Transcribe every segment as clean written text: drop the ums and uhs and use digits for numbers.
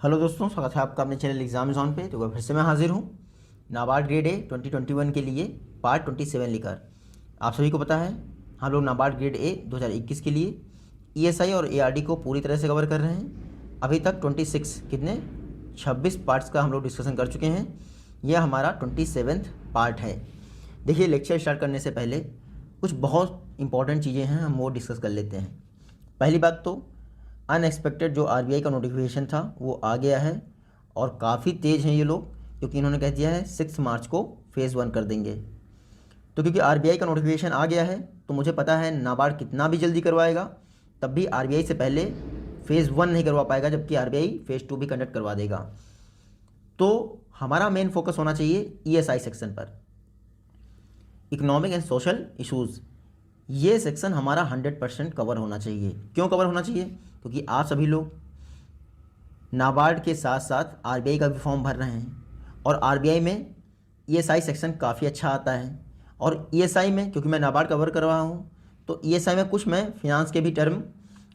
Hello दोस्तों, स्वागत है आपका अपने चैनल एग्जाम जोन पे। तो फिर से मैं हाजिर हूँ नाबार्ड ग्रेड ए 2021 के लिए पार्ट 27 लेकर। आप सभी को पता है हम लोग नाबार्ड ग्रेड ए 2021 के लिए ईएसआई और एआरडी को पूरी तरह से कवर कर रहे हैं। अभी तक 26 पार्ट्स का हम लोग डिस्कशन कर चुके हैं। यह हमारा 27वां पार्ट है। देखिए, लेक्चर स्टार्ट करने से पहले कुछ बहुत इंपॉर्टेंट चीज़ें हैं, हम वो डिस्कस कर लेते हैं। पहली बात तो अनएक्सपेक्टेड जो आरबीआई का नोटिफिकेशन था वो आ गया है और काफ़ी तेज़ हैं ये लोग, क्योंकि इन्होंने कह दिया है 6 मार्च को फेज़ 1 कर देंगे। तो क्योंकि आरबीआई का नोटिफिकेशन आ गया है तो मुझे पता है नाबार्ड कितना भी जल्दी करवाएगा तब भी आरबीआई से पहले फेज़ 1 नहीं करवा पाएगा, जबकि आरबीआई फेज़ 2 भी कंडक्ट करवा देगा। तो हमारा मेन फोकस होना चाहिए ईएसआई सेक्शन पर, इकोनॉमिक एंड सोशल इशूज़। ये सेक्शन हमारा 100% कवर होना चाहिए। क्यों कवर होना चाहिए? क्योंकि आप सभी लोग नाबार्ड के साथ साथ आरबीआई का भी फॉर्म भर रहे हैं और आरबीआई में ईएसआई सेक्शन काफ़ी अच्छा आता है। और ईएसआई में क्योंकि मैं नाबार्ड कवर कर रहा हूँ तो ईएसआई में कुछ मैं फिनांस के भी टर्म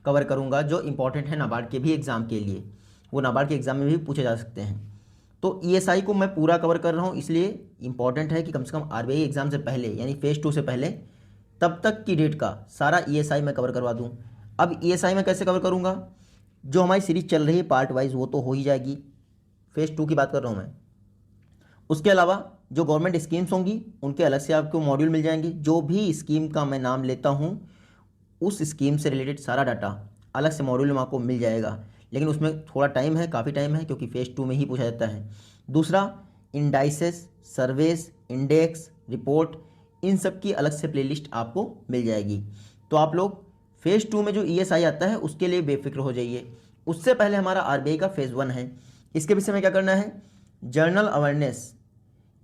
कवर करूँगा जो इंपॉर्टेंट है नाबार्ड के भी एग्ज़ाम के लिए। वो नाबार्ड के एग्ज़ाम में भी पूछे जा सकते हैं। तो ईएसआई को मैं पूरा कवर कर रहा हूँ, इसलिए इंपॉर्टेंट है कि कम से कम आरबीआई एग्ज़ाम से पहले यानी फेज़ 2 से पहले तब तक की डेट का सारा ईएसआई मैं कवर करवा दूं। अब ईएसआई में कैसे कवर करूंगा? जो हमारी सीरीज चल रही है पार्ट वाइज वो तो हो ही जाएगी, फेज़ 2 की बात कर रहा हूं मैं। उसके अलावा जो गवर्नमेंट स्कीम्स होंगी उनके अलग से आपको मॉड्यूल मिल जाएंगे। जो भी स्कीम का मैं नाम लेता हूं उस स्कीम से रिलेटेड सारा डाटा अलग से मॉड्यूल में आपको मिल जाएगा, लेकिन उसमें थोड़ा टाइम है, काफ़ी टाइम है, क्योंकि फेज़ 2 में ही पूछा जाता है। दूसरा, इंडाइसेस, सर्वेस, इंडेक्स, रिपोर्ट, इन सब की अलग से प्लेलिस्ट आपको मिल जाएगी। तो आप लोग फेज़ 2 में जो ईएसआई आता है उसके लिए बेफिक्र हो जाइए। उससे पहले हमारा आरबीआई का फेज़ 1 है। इसके विषय में क्या करना है? जर्नल अवेयरनेस,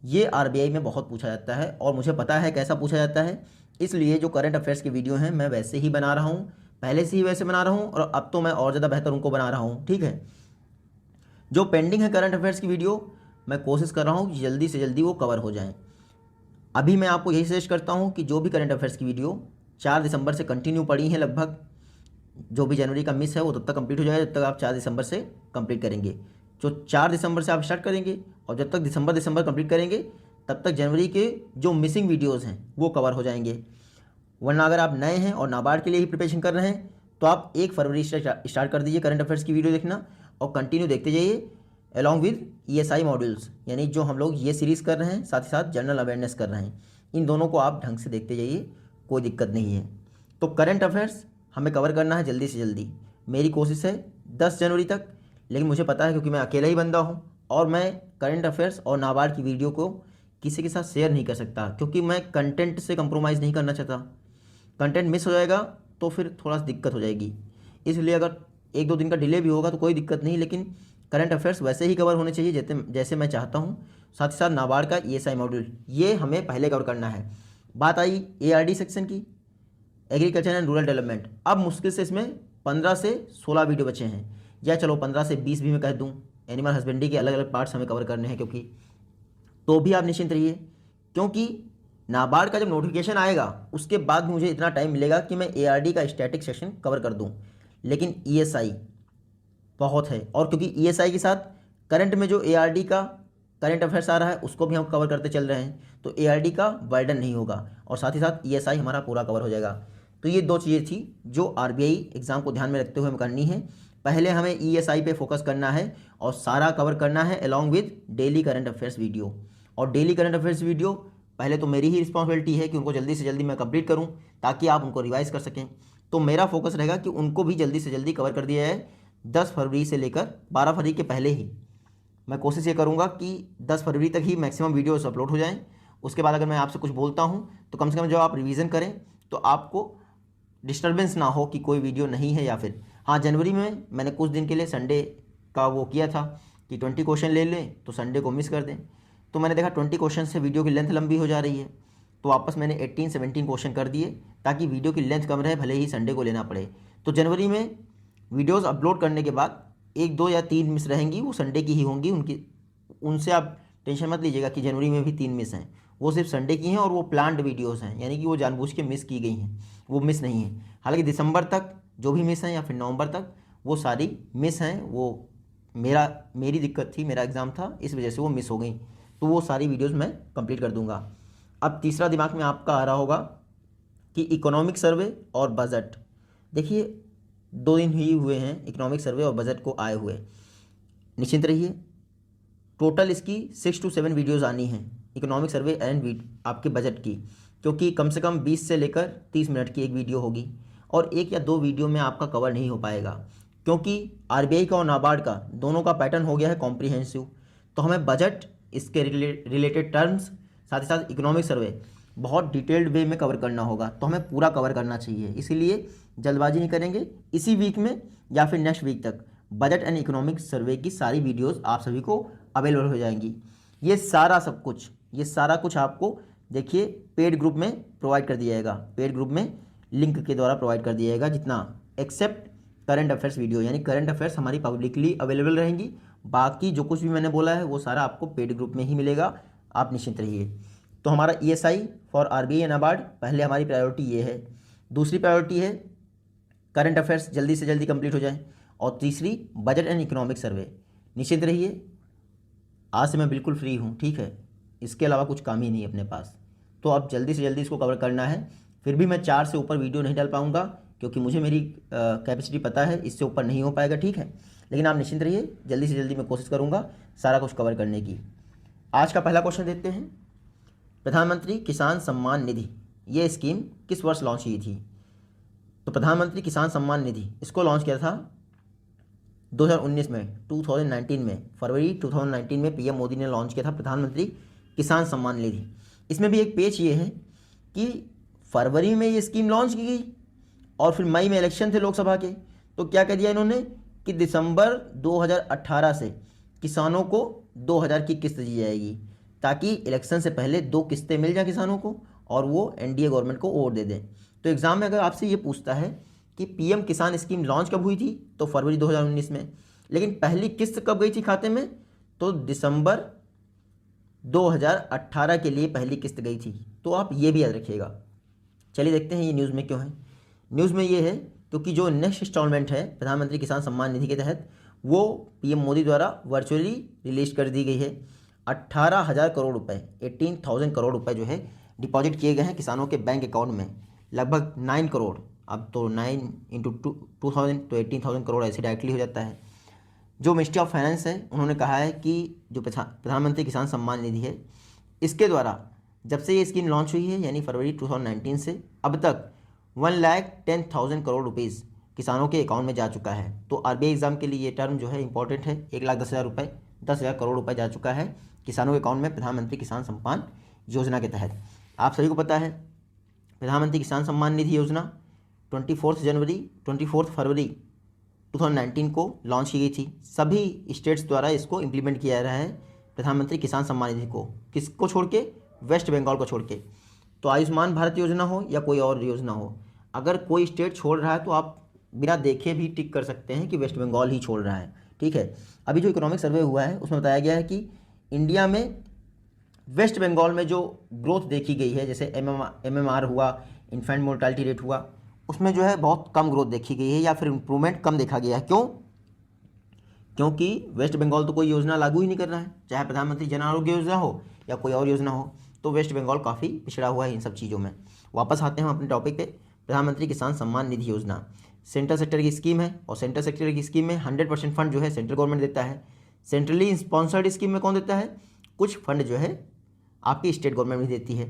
ये आरबीआई में बहुत पूछा जाता है और मुझे पता है कैसा पूछा जाता है, इसलिए जो करंट अफेयर्स की वीडियो हैं मैं वैसे ही बना रहा हूँ, पहले से ही वैसे बना रहा हूँ और अब तो मैं और ज़्यादा बेहतर उनको बना रहा हूँ। ठीक है, जो पेंडिंग है करंट अफेयर्स की वीडियो मैं कोशिश कर रहा हूँ कि जल्दी से जल्दी वो कवर हो जाएँ। अभी मैं आपको यही सजेस्ट करता हूँ कि जो भी करंट अफेयर्स की वीडियो 4 दिसंबर से कंटिन्यू पड़ी हैं, लगभग जो भी जनवरी का मिस है वो तब तक कंप्लीट हो जाएगा जब तक आप 4 दिसंबर से कंप्लीट करेंगे। जो 4 दिसंबर से आप स्टार्ट करेंगे और जब तक दिसंबर कंप्लीट करेंगे तब तक जनवरी के जो मिसिंग वीडियोज़ हैं वो कवर हो जाएंगे। वरना अगर आप नए हैं और नाबार्ड के लिए ही प्रिपरेशन कर रहे हैं तो आप 1 फरवरी से स्टार्ट कर दीजिए करंट अफेयर्स की वीडियो देखना और कंटिन्यू देखते जाइए अलॉन्ग विद ईएसआई मॉड्यूल्स, यानी जो हम लोग ये सीरीज़ कर रहे हैं साथ ही साथ जनरल अवेयरनेस कर रहे हैं। इन दोनों को आप ढंग से देखते जाइए, कोई दिक्कत नहीं है। तो करंट अफेयर्स हमें कवर करना है जल्दी से जल्दी। मेरी कोशिश है 10 जनवरी तक, लेकिन मुझे पता है क्योंकि मैं अकेला ही बंदा हूँ और मैं करंट अफेयर्स और नाबार्ड की वीडियो को किसी के साथ शेयर नहीं कर सकता, क्योंकि मैं कंटेंट से कंप्रोमाइज़ नहीं करना चाहता। कंटेंट मिस हो जाएगा तो फिर थोड़ा सा दिक्कत हो जाएगी। इसलिए अगर 1-2 दिन का डिले भी होगा तो कोई दिक्कत नहीं, लेकिन करंट अफेयर्स वैसे ही कवर होने चाहिए जैसे मैं चाहता हूँ। साथ ही साथ नाबार्ड का ईएसआई मॉड्यूल ये हमें पहले कवर करना है। बात आई एआरडी सेक्शन की, एग्रीकल्चर एंड रूरल डेवलपमेंट। अब मुश्किल से इसमें 15 से 16 वीडियो बचे हैं, या चलो 15 से 20 भी मैं कह दूँ। एनिमल हस्बेंड्री के अलग अलग पार्ट्स हमें कवर करने हैं, क्योंकि तो भी आप निश्चिंत रहिए, क्योंकि नाबार्ड का जब नोटिफिकेशन आएगा उसके बाद मुझे इतना टाइम मिलेगा कि मैं एआरडी का स्टैटिक सेक्शन कवर कर दूं। लेकिन ईएसआई बहुत है, और क्योंकि ईएसआई के साथ करंट में जो एआरडी का करंट अफेयर्स आ रहा है उसको भी हम कवर करते चल रहे हैं, तो एआरडी का बर्डन नहीं होगा और साथ ही साथ ईएसआई हमारा पूरा कवर हो जाएगा। तो ये 2 चीज़ें थी जो आरबीआई एग्ज़ाम को ध्यान में रखते हुए हमें करनी है। पहले हमें ईएसआई पे फोकस करना है और सारा कवर करना है along with daily current affairs video. और डेली करंट अफेयर्स वीडियो पहले तो मेरी ही रिस्पॉन्सिबिलिटी है कि उनको जल्दी से जल्दी मैं कंप्लीट करूं ताकि आप उनको रिवाइज कर सकें। तो मेरा फोकस रहेगा कि उनको भी जल्दी से जल्दी कवर कर दिया जाए 10 फरवरी से लेकर 12 फरवरी के पहले ही। मैं कोशिश ये करूँगा कि 10 फरवरी तक ही मैक्सिमम वीडियोस अपलोड हो जाएँ। उसके बाद अगर मैं आपसे कुछ बोलता हूँ तो कम से कम जब आप रिवीजन करें तो आपको डिस्टर्बेंस ना हो कि कोई वीडियो नहीं है। या फिर हाँ, जनवरी में मैंने कुछ दिन के लिए संडे का वो किया था कि 20 क्वेश्चन ले लें तो संडे को मिस कर दें। तो मैंने देखा 20 क्वेश्चन से वीडियो की लेंथ लंबी हो जा रही है, तो वापस मैंने 18-17 क्वेश्चन कर दिए ताकि वीडियो की लेंथ कम रहे, भले ही संडे को लेना पड़े। तो जनवरी में वीडियोस अपलोड करने के बाद 1-2 या 3 मिस रहेंगी, वो संडे की ही होंगी। उनसे आप टेंशन मत लीजिएगा कि जनवरी में भी 3 मिस हैं, वो सिर्फ संडे की हैं और वो प्लान्ड वीडियोस हैं, यानी कि वो जानबूझ के मिस की गई हैं, वो मिस नहीं है। हालांकि दिसंबर तक जो भी मिस हैं या फिर नवंबर तक वो सारी मिस हैं, वो मेरी दिक्कत थी, मेरा एग्ज़ाम था, इस वजह से वो मिस हो गई। तो वो सारी वीडियोस मैं कंप्लीट कर दूंगा। अब तीसरा दिमाग में आपका आ रहा होगा कि इकोनॉमिक सर्वे और बजट। देखिए 2 दिन ही हुए हैं इकोनॉमिक सर्वे और बजट को आए हुए, निश्चिंत रहिए। टोटल इसकी 6 to 7 वीडियोस आनी हैं, इकोनॉमिक सर्वे एंड आपके बजट की, क्योंकि कम से कम 20 से लेकर 30 मिनट की एक वीडियो होगी और 1 या 2 वीडियो में आपका कवर नहीं हो पाएगा, क्योंकि आरबीआई का और नाबार्ड का दोनों का पैटर्न हो गया है कॉम्प्रिहेंसिव। तो हमें बजट, इसके रिलेटेड टर्म्स, साथ ही साथ इकोनॉमिक सर्वे बहुत डिटेल्ड वे में कवर करना होगा। तो हमें पूरा कवर करना चाहिए, इसीलिए जल्दबाजी नहीं करेंगे। इसी वीक में या फिर नेक्स्ट वीक तक बजट एंड इकोनॉमिक सर्वे की सारी वीडियोस आप सभी को अवेलेबल हो जाएंगी। ये सारा कुछ आपको देखिए पेड ग्रुप में प्रोवाइड कर दिया जाएगा, पेड ग्रुप में लिंक के द्वारा प्रोवाइड कर दिया जाएगा, जितना एक्सेप्ट करंट अफेयर्स वीडियो, यानी करंट अफेयर्स हमारी पब्लिकली अवेलेबल रहेंगी। बाकी जो कुछ भी मैंने बोला है वो सारा आपको पेड ग्रुप में ही मिलेगा, आप निश्चिंत रहिए। तो हमारा ESI for RBI and NABARD, पहले हमारी प्रायोरिटी ये है। दूसरी प्रायोरिटी है करंट अफेयर्स जल्दी से जल्दी कंप्लीट हो जाए, और तीसरी बजट एंड इकोनॉमिक सर्वे। निश्चिंत रहिए, आज से मैं बिल्कुल फ्री हूँ, ठीक है, इसके अलावा कुछ काम ही नहीं अपने पास। तो अब जल्दी से जल्दी इसको कवर करना है। फिर भी मैं 4 से ऊपर वीडियो नहीं डाल पाऊँगा, क्योंकि मुझे मेरी कैपेसिटी पता है, इससे ऊपर नहीं हो पाएगा, ठीक है। लेकिन आप निश्चिंत रहिए, जल्दी से जल्दी मैं कोशिश करूँगा सारा कुछ कवर करने की। आज का पहला क्वेश्चन देखते हैं। प्रधानमंत्री किसान सम्मान निधि, ये स्कीम किस वर्ष लॉन्च की थी? तो प्रधानमंत्री किसान सम्मान निधि इसको लॉन्च किया था 2019 में, 2019 में, फरवरी 2019 में पीएम मोदी ने लॉन्च किया था प्रधानमंत्री किसान सम्मान निधि। इसमें भी एक पेच ये है कि फरवरी में ये स्कीम लॉन्च की गई और फिर मई में इलेक्शन थे लोकसभा के, तो क्या कह दिया इन्होंने कि दिसंबर 2018 से किसानों को 2000 की किस्त दी जाएगी, ताकि इलेक्शन से पहले 2 किस्तें मिल जाए किसानों को और वो एनडीए गवर्नमेंट को वोट दे दें। तो एग्जाम में अगर आपसे ये पूछता है कि पीएम किसान स्कीम लॉन्च कब हुई थी, तो फरवरी 2019 में, लेकिन पहली किस्त कब गई थी खाते में, तो दिसंबर 2018 के लिए पहली किस्त गई थी। तो आप ये भी याद रखिएगा। चलिए देखते हैं ये न्यूज़ में क्यों है। न्यूज़ में ये है क्योंकि जो नेक्स्ट इंस्टॉलमेंट है प्रधानमंत्री किसान सम्मान निधि के तहत, वो पीएम मोदी द्वारा वर्चुअली रिलीज कर दी गई है। 18,000 करोड़ रुपए, 18,000 करोड़ रुपए जो है डिपॉजिट किए गए हैं किसानों के बैंक अकाउंट में। लगभग 9 करोड़, अब तो 9 इंटू 2000 तो 18,000 करोड़ ऐसे डायरेक्टली हो जाता है। जो मिनिस्ट्री ऑफ फाइनेंस है उन्होंने कहा है कि जो प्रधानमंत्री किसान सम्मान निधि है, इसके द्वारा जब से ये स्कीम लॉन्च हुई है यानी फरवरी 2019 से अब तक 1,10,000 करोड़ रुपीज़ किसानों के अकाउंट में जा चुका है। तो आरबीआई एग्जाम के लिए ये टर्म जो है इंपॉर्टेंट है। 1,10,000 रुपये, 10,000 करोड़ रुपए जा चुका है किसानों के अकाउंट में प्रधानमंत्री किसान सम्मान योजना के तहत। आप सभी को पता है प्रधानमंत्री किसान सम्मान निधि योजना 24 फरवरी 2019 को लॉन्च की गई थी। सभी स्टेट्स द्वारा इसको इम्प्लीमेंट किया जा रहा है प्रधानमंत्री किसान सम्मान निधि को। किसको छोड़ के? वेस्ट बंगाल को छोड़ के। तो आयुष्मान भारत योजना हो या कोई और योजना हो, अगर कोई स्टेट छोड़ रहा है तो आप बिना देखे भी टिक कर सकते हैं कि वेस्ट बंगाल ही छोड़ रहा है, ठीक है। अभी जो इकोनॉमिक सर्वे हुआ है उसमें बताया गया है कि इंडिया में वेस्ट बंगाल में जो ग्रोथ देखी गई है, जैसे MMR हुआ, इन्फेंट मोर्टालिटी रेट हुआ, उसमें जो है बहुत कम ग्रोथ देखी गई है या फिर इम्प्रूवमेंट कम देखा गया है। क्यों? क्योंकि वेस्ट बंगाल तो कोई योजना लागू ही नहीं कर रहा है, चाहे प्रधानमंत्री जन आरोग्य योजना हो या कोई और योजना हो। तो वेस्ट बंगाल काफ़ी पिछड़ा हुआ है इन सब चीज़ों में। वापस आते हैं हम अपने टॉपिक पे। प्रधानमंत्री किसान सम्मान निधि योजना सेंट्रल सेक्टर की स्कीम है और सेंट्रल सेक्टर की स्कीम में 100% फंड जो है सेंट्रल गवर्नमेंट देता है। सेंट्रली स्पॉन्सर्ड स्कीम में कौन देता है? कुछ फंड जो है आपकी स्टेट गवर्नमेंट भी देती है।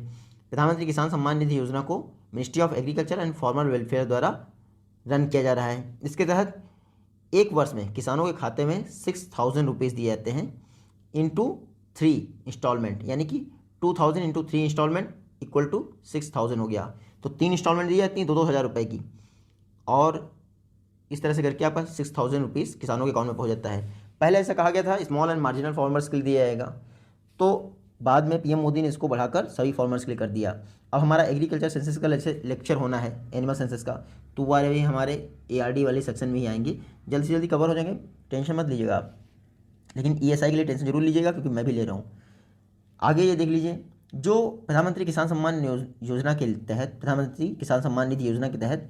प्रधानमंत्री किसान सम्मान निधि योजना को ministry of agriculture and farmer welfare द्वारा रन किया जा रहा है। इसके तहत एक वर्ष में किसानों के खाते में 6,000 रुपीज़ दिए जाते हैं इंटू 3 इंस्टॉलमेंट, यानी कि 2,000 इंटू 3 इंस्टॉलमेंट इक्वल टू 6,000 हो गया। तो 3 इंस्टॉलमेंट दी जाती हैं 2-2 हज़ार रुपये की, और इस तरह से करके आपका 6,000 रुपीज़ किसानों के अकाउंट में पहुंच जाता है। पहले ऐसा कहा गया था स्मॉल एंड मार्जिनल फार्मर्स के लिए दिया जाएगा, तो बाद में पीएम मोदी ने इसको बढ़ाकर सभी फार्मर्स के लिए कर दिया। अब हमारा एग्रीकल्चर सेंसस का लेक्चर होना है, एनिमल सेंसस का, तो वो भी हमारे ARD वाले सेक्शन में ही आएंगे, जल्दी से जल्दी कवर हो जाएंगे, टेंशन मत लीजिएगा आप। लेकिन ESI के लिए टेंशन जरूर लीजिएगा क्योंकि मैं भी ले रहा हूँ। आगे ये देख लीजिए, जो प्रधानमंत्री किसान सम्मान योजना के तहत, प्रधानमंत्री किसान सम्मान निधि योजना के तहत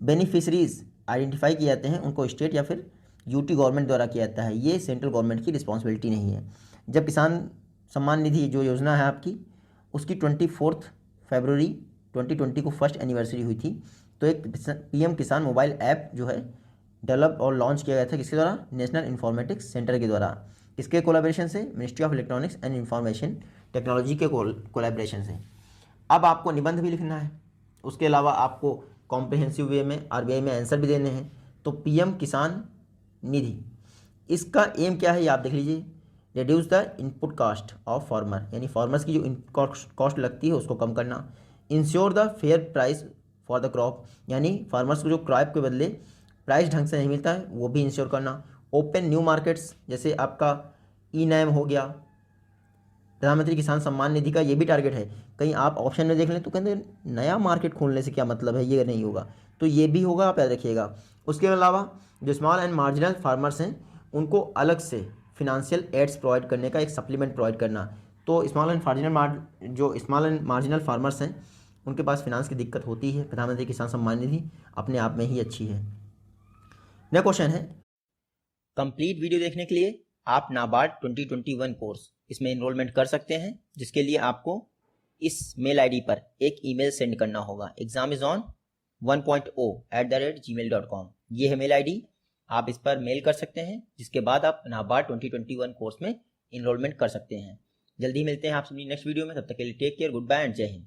बेनिफिशरीज आइडेंटिफाई किए जाते हैं, उनको स्टेट या फिर यूटी गवर्नमेंट द्वारा किया जाता है, ये सेंट्रल गवर्नमेंट की रिस्पॉन्सिबिलिटी नहीं है। जब किसान सम्मान निधि जो योजना है आपकी, उसकी 24 फरवरी 2020 को फर्स्ट एनिवर्सरी हुई थी, तो एक पीएम किसान मोबाइल ऐप जो है डेवलप और लॉन्च किया गया था, किसके द्वारा? नेशनल इन्फॉर्मेटिक्स सेंटर के द्वारा। किसके कोलैबोरेशन से? Ministry of electronics and information technology के कोलैबोरेशन से। अब आपको निबंध भी लिखना है, उसके अलावा आपको कॉम्प्रिहेंसिव वे में आरबीआई में आंसर भी देने हैं। तो पीएम किसान निधि, इसका एम क्या है ये आप देख लीजिए। Reduce the input cost of farmer, यानी फार्मर्स की जो इनपुट कॉस्ट लगती है उसको कम करना। Ensure the fair price for the crop, यानी फार्मर्स को जो क्रॉप के बदले प्राइस ढंग से नहीं मिलता है वो भी इंश्योर करना। ओपन न्यू मार्केट्स, जैसे आपका ई नैम हो गया, प्रधानमंत्री किसान सम्मान निधि का ये भी टारगेट है। कहीं आप ऑप्शन में देख लें तो कहते हैं नया मार्केट खोलने से क्या मतलब है, ये नहीं होगा, तो ये भी होगा, आप याद रखिएगा। उसके अलावा जो स्मॉल एंड मार्जिनल फार्मर्स हैं उनको अलग से फिनेंशियल एड्स प्रोवाइड करने का एक सप्लीमेंट प्रोवाइड करना। तो स्मॉल एंड मार्जिनल फार्मर्स हैं उनके पास फिनांस की दिक्कत होती है, प्रधानमंत्री किसान सम्मान निधि अपने आप में ही अच्छी है। नेक्स्ट क्वेश्चन है, कंप्लीट वीडियो देखने के लिए आप नाबार्ड 2021 कोर्स इसमें एनरोलमेंट कर सकते हैं, जिसके लिए आपको इस मेल आईडी पर एक ईमेल सेंड करना होगा, examizon1.0@gmail.com। ये है मेल आईडी, आप इस पर मेल कर सकते हैं, जिसके बाद आप नाबार्ड 2021 कोर्स में एनरोलमेंट कर सकते हैं। जल्दी मिलते हैं आप सभी नेक्स्ट वीडियो में, तब तक के लिए take care, good bye and जय हिंद।